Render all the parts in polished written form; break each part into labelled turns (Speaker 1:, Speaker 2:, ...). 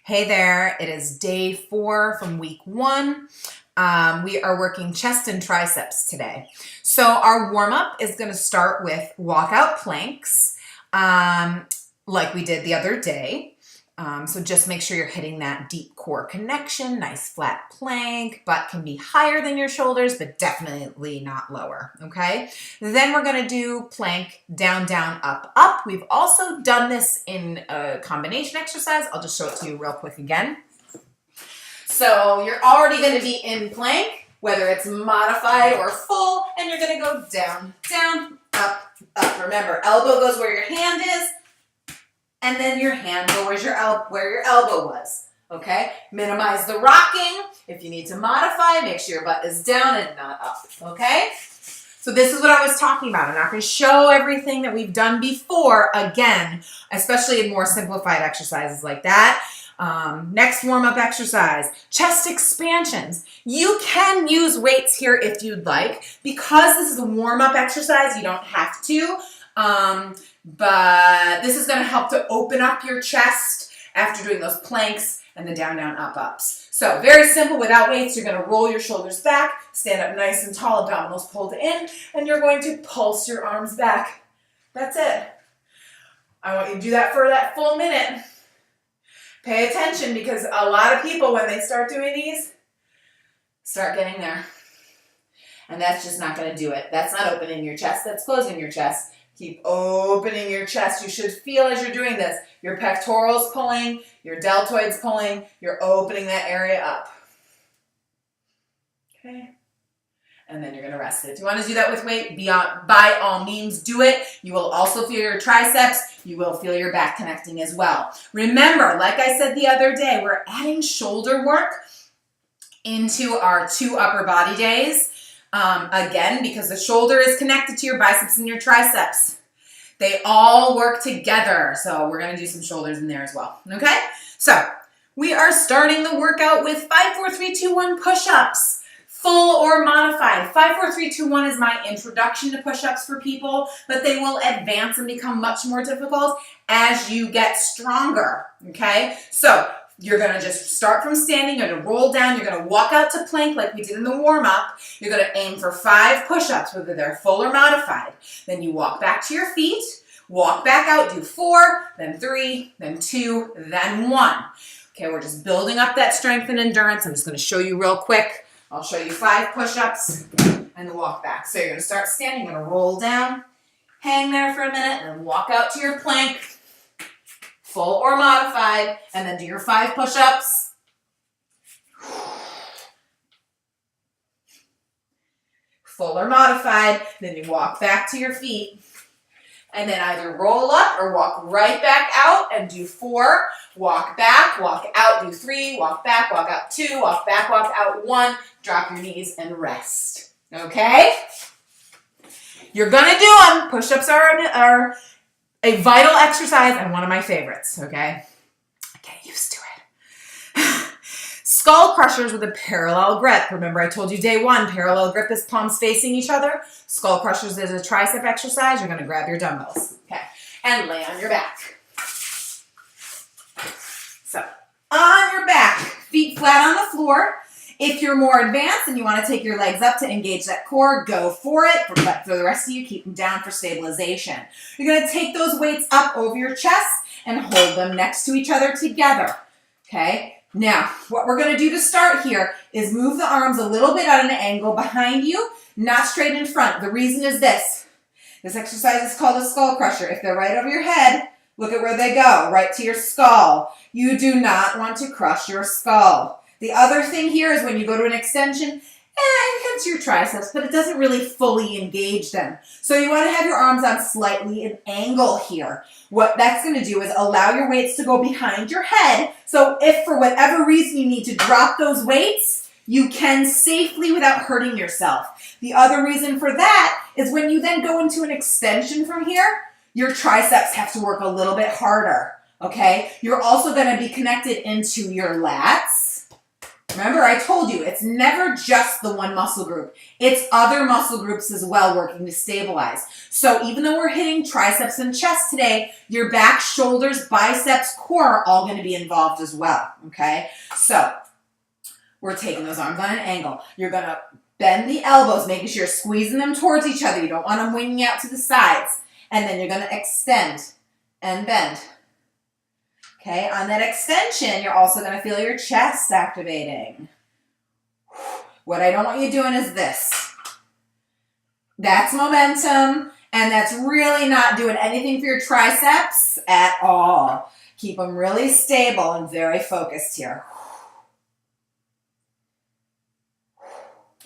Speaker 1: Hey there, it is day 4 from week 1. We are working chest and triceps today. So our warm-up is going to start with walkout planks like we did the other day. So just make sure you're hitting that deep core connection, nice flat plank. Butt can be higher than your shoulders, but definitely not lower, okay? Then we're gonna do plank, down, down, up, up. We've also done this in a combination exercise. I'll just show it to you real quick again. So you're already gonna be in plank, whether it's modified or full, and you're gonna go down, down, up, up. Remember, elbow goes where your hand is, and then your hand goes where your elbow was, okay? Minimize the rocking. If you need to modify, make sure your butt is down and not up, okay? So this is what I was talking about. I'm not gonna show everything that we've done before again, especially in more simplified exercises like that. Next warm-up exercise, chest expansions. You can use weights here if you'd like. Because this is a warm-up exercise, you don't have to. But this is going to help to open up your chest after doing those planks and the down, down, up, ups. So very simple without weights. You're going to roll your shoulders back, stand up nice and tall, abdominals pulled in, and you're going to pulse your arms back. That's it. I want you to do that for that full minute. Pay attention because a lot of people, when they start doing these, start getting there. And that's just not going to do it. That's not opening your chest. That's closing your chest. Keep opening your chest. You should feel as you're doing this, your pectorals pulling, your deltoids pulling, you're opening that area up. Okay? And then you're going to rest it. If you want to do that with weight, by all means do it. You will also feel your triceps. You will feel your back connecting as well. Remember, like I said the other day, we're adding shoulder work into our 2 upper body days. Again, because the shoulder is connected to your biceps and your triceps. They all work together. So we're going to do some shoulders in there as well. Okay? So we are starting the workout with 5, 4, 3, 2, 1 push-ups. Full or modified. 5, 4, 3, 2, 1 is my introduction to push-ups for people, but they will advance and become much more difficult as you get stronger. Okay? So you're going to just start from standing, you're going to roll down, you're going to walk out to plank like we did in the warm-up. You're going to aim for 5 push-ups, whether they're full or modified. Then you walk back to your feet, walk back out, do 4, then 3, then 2, then 1. Okay, we're just building up that strength and endurance. I'm just going to show you real quick. I'll show you 5 push-ups and the walk back. So you're going to start standing, you're going to roll down, hang there for a minute, and then walk out to your plank. Full or modified, and then do your 5 push-ups. Full or modified, then you walk back to your feet, and then either roll up or walk right back out and do 4, walk back, walk out, do 3, walk back, walk out 2, walk back, walk out 1, drop your knees and rest. Okay? You're gonna do them. Push-ups are a vital exercise and one of my favorites, okay? Get used to it. Skull crushers with a parallel grip. Remember I told you day 1, parallel grip is palms facing each other. Skull crushers is a tricep exercise. You're gonna grab your dumbbells, okay? And lay on your back. So, on your back, feet flat on the floor. If you're more advanced and you want to take your legs up to engage that core, go for it. But for the rest of you, keep them down for stabilization. You're going to take those weights up over your chest and hold them next to each other together. Okay? Now, what we're going to do to start here is move the arms a little bit at an angle behind you, not straight in front. The reason is this. This exercise is called a skull crusher. If they're right over your head, look at where they go, right to your skull. You do not want to crush your skull. The other thing here is when you go to an extension, it hits your triceps, but it doesn't really fully engage them. So you want to have your arms on slightly an angle here. What that's going to do is allow your weights to go behind your head. So if for whatever reason you need to drop those weights, you can safely without hurting yourself. The other reason for that is when you then go into an extension from here, your triceps have to work a little bit harder. Okay? You're also going to be connected into your lats. Remember, I told you, it's never just the one muscle group. It's other muscle groups as well working to stabilize. So even though we're hitting triceps and chest today, your back, shoulders, biceps, core are all going to be involved as well, okay? So we're taking those arms on an angle. You're going to bend the elbows, making sure you're squeezing them towards each other. You don't want them winging out to the sides. And then you're going to extend and bend. Okay, on that extension, you're also going to feel your chest activating. What I don't want you doing is this. That's momentum, and that's really not doing anything for your triceps at all. Keep them really stable and very focused here.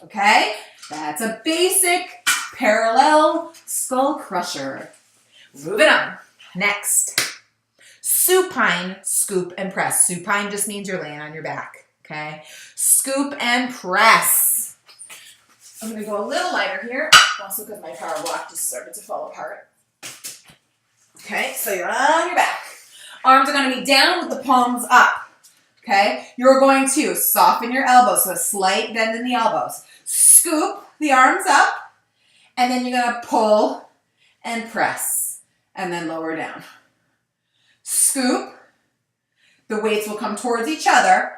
Speaker 1: Okay, that's a basic parallel skull crusher. Moving on. Next. Supine, scoop, and press. Supine just means you're laying on your back, okay? Scoop and press. I'm going to go a little lighter here, also because my power block just started to fall apart. Okay, so you're on your back. Arms are going to be down with the palms up, okay? You're going to soften your elbows, so a slight bend in the elbows. Scoop the arms up, and then you're going to pull and press, and then lower down. Scoop, the weights will come towards each other,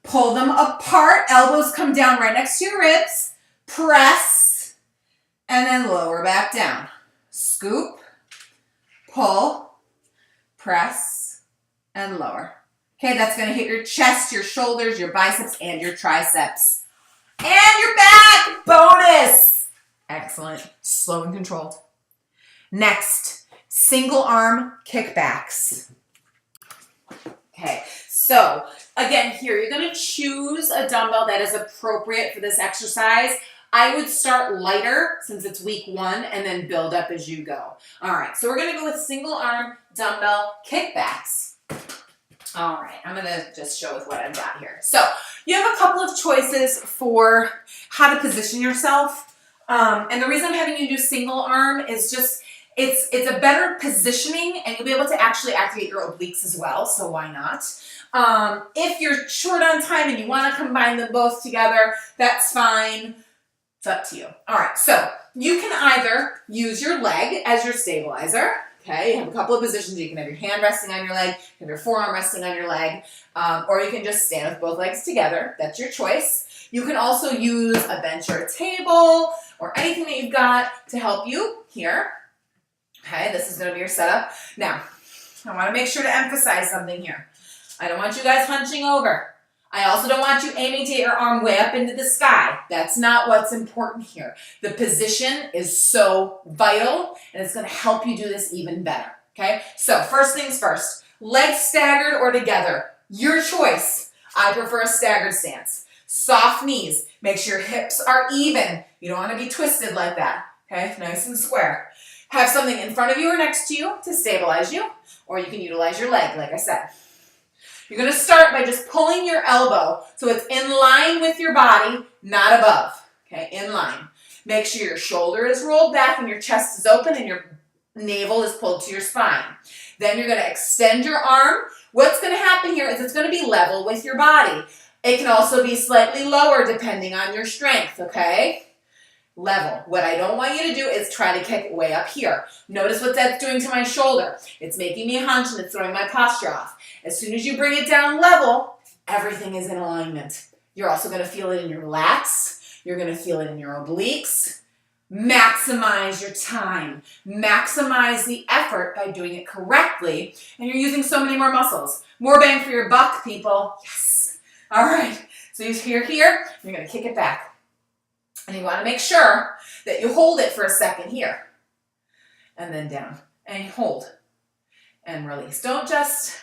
Speaker 1: pull them apart, elbows come down right next to your ribs, press, and then lower back down. Scoop, pull, press, and lower. Okay, that's going to hit your chest, your shoulders, your biceps, and your triceps. And your back, bonus. Excellent, slow and controlled. Next, single arm kickbacks. Okay, so again here, you're going to choose a dumbbell that is appropriate for this exercise. I would start lighter since it's week 1 and then build up as you go. All right, so we're going to go with single arm dumbbell kickbacks. All right, I'm going to just show with what I've got here. So you have a couple of choices for how to position yourself. And the reason I'm having you do single arm is just it's a better positioning, and you'll be able to actually activate your obliques as well, so why not? If you're short on time and you want to combine them both together, that's fine. It's up to you. All right, so you can either use your leg as your stabilizer. Okay, you have a couple of positions. You can have your hand resting on your leg, you have your forearm resting on your leg, or you can just stand with both legs together. That's your choice. You can also use a bench or a table or anything that you've got to help you here. Okay, this is going to be your setup. Now, I want to make sure to emphasize something here. I don't want you guys hunching over. I also don't want you aiming to get your arm way up into the sky. That's not what's important here. The position is so vital, and it's going to help you do this even better. Okay, so first things first, legs staggered or together. Your choice. I prefer a staggered stance. Soft knees. Make sure your hips are even. You don't want to be twisted like that. Okay, nice and square. Have something in front of you or next to you to stabilize you, or you can utilize your leg, like I said. You're going to start by just pulling your elbow so it's in line with your body, not above. Okay, in line. Make sure your shoulder is rolled back and your chest is open and your navel is pulled to your spine. Then you're going to extend your arm. What's going to happen here is it's going to be level with your body. It can also be slightly lower depending on your strength, okay? Level. What I don't want you to do is try to kick it way up here. Notice what that's doing to my shoulder. It's making me hunch and it's throwing my posture off. As soon as you bring it down level, everything is in alignment. You're also going to feel it in your lats. You're going to feel it in your obliques. Maximize your time. Maximize the effort by doing it correctly. And you're using so many more muscles. More bang for your buck, people. Yes. All right. So you're here. You're going to kick it back. And you want to make sure that you hold it for a second here. And then down. And hold. And release. Don't just...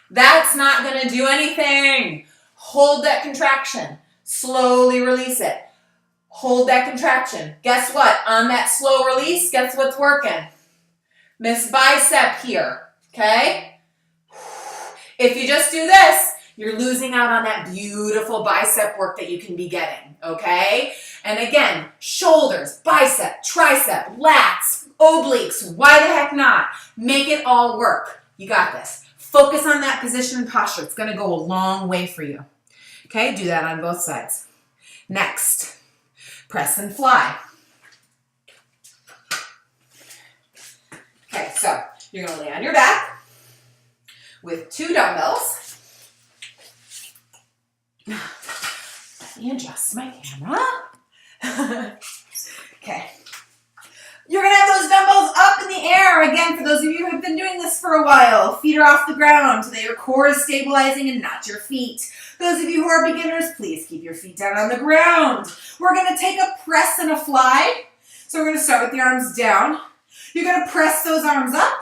Speaker 1: That's not going to do anything. Hold that contraction. Slowly release it. Hold that contraction. Guess what? On that slow release, guess what's working? Miss bicep here. Okay? If you just do this, you're losing out on that beautiful bicep work that you can be getting, okay? And again, shoulders, bicep, tricep, lats, obliques, why the heck not? Make it all work. You got this. Focus on that position and posture. It's going to go a long way for you. Okay, do that on both sides. Next, press and fly. Okay, so you're going to lay on your back with 2 dumbbells. Let me adjust my camera. Okay. You're going to have those dumbbells up in the air. Again, for those of you who have been doing this for a while, feet are off the ground so that your core is stabilizing and not your feet. Those of you who are beginners, please keep your feet down on the ground. We're going to take a press and a fly. So we're going to start with the arms down. You're going to press those arms up.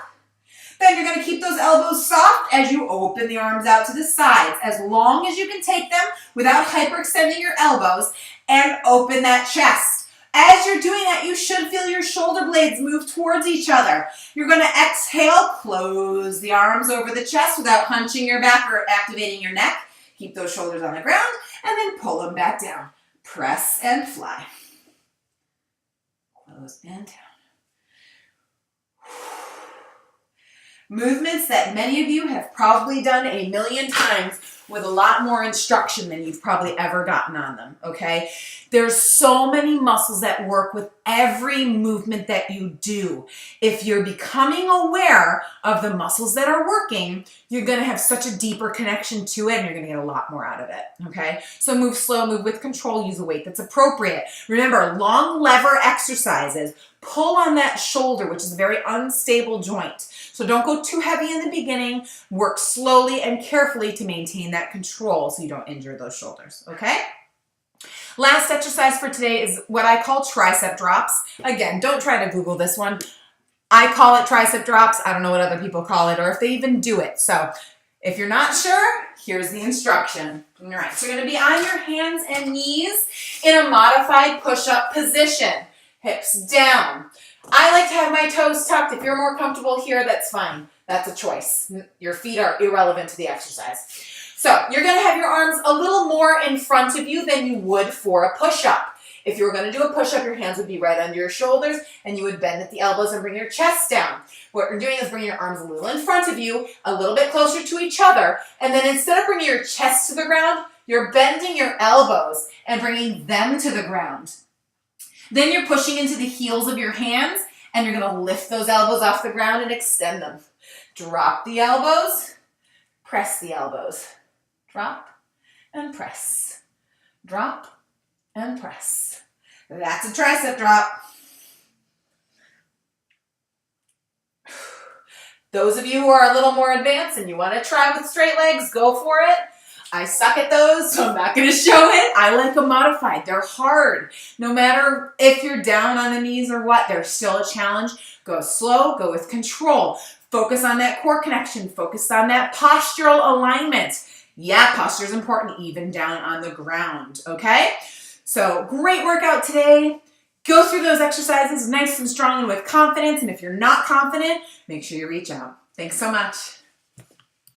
Speaker 1: Then you're going to keep those elbows soft as you open the arms out to the sides, as long as you can take them without hyperextending your elbows, and open that chest. As you're doing that, you should feel your shoulder blades move towards each other. You're going to exhale, close the arms over the chest without hunching your back or activating your neck. Keep those shoulders on the ground, and then pull them back down. Press and fly. Close and down. Movements that many of you have probably done a million times with a lot more instruction than you've probably ever gotten on them, okay? There's so many muscles that work with every movement that you do. If you're becoming aware of the muscles that are working, you're gonna have such a deeper connection to it and you're gonna get a lot more out of it, okay? So move slow, move with control, use a weight that's appropriate. Remember, long lever exercises pull on that shoulder, which is a very unstable joint. So don't go too heavy in the beginning. Work slowly and carefully to maintain that control so you don't injure those shoulders, okay? Last exercise for today is what I call tricep drops. Again, don't try to Google this one. I call it tricep drops. I don't know what other people call it or if they even do it. So if you're not sure, here's the instruction. All right, so you're gonna be on your hands and knees in a modified push-up position. Hips down. I like to have my toes tucked. If you're more comfortable here, that's fine. That's a choice. Your feet are irrelevant to the exercise. So you're going to have your arms a little more in front of you than you would for a push-up. If you were going to do a push-up, your hands would be right under your shoulders and you would bend at the elbows and bring your chest down. What you're doing is bringing your arms a little in front of you, a little bit closer to each other, and then instead of bringing your chest to the ground, you're bending your elbows and bringing them to the ground. Then you're pushing into the heels of your hands and you're going to lift those elbows off the ground and extend them. Drop the elbows, press the elbows. Drop and press. Drop and press. That's a tricep drop. Those of you who are a little more advanced and you want to try with straight legs, go for it. I suck at those, so I'm not going to show it. I like them modified. They're hard. No matter if you're down on the knees or what, they're still a challenge. Go slow, go with control. Focus on that core connection. Focus on that postural alignment. Yeah, posture is important even down on the ground, okay? So great workout today. Go through those exercises nice and strong and with confidence. And if you're not confident, make sure you reach out. Thanks so much.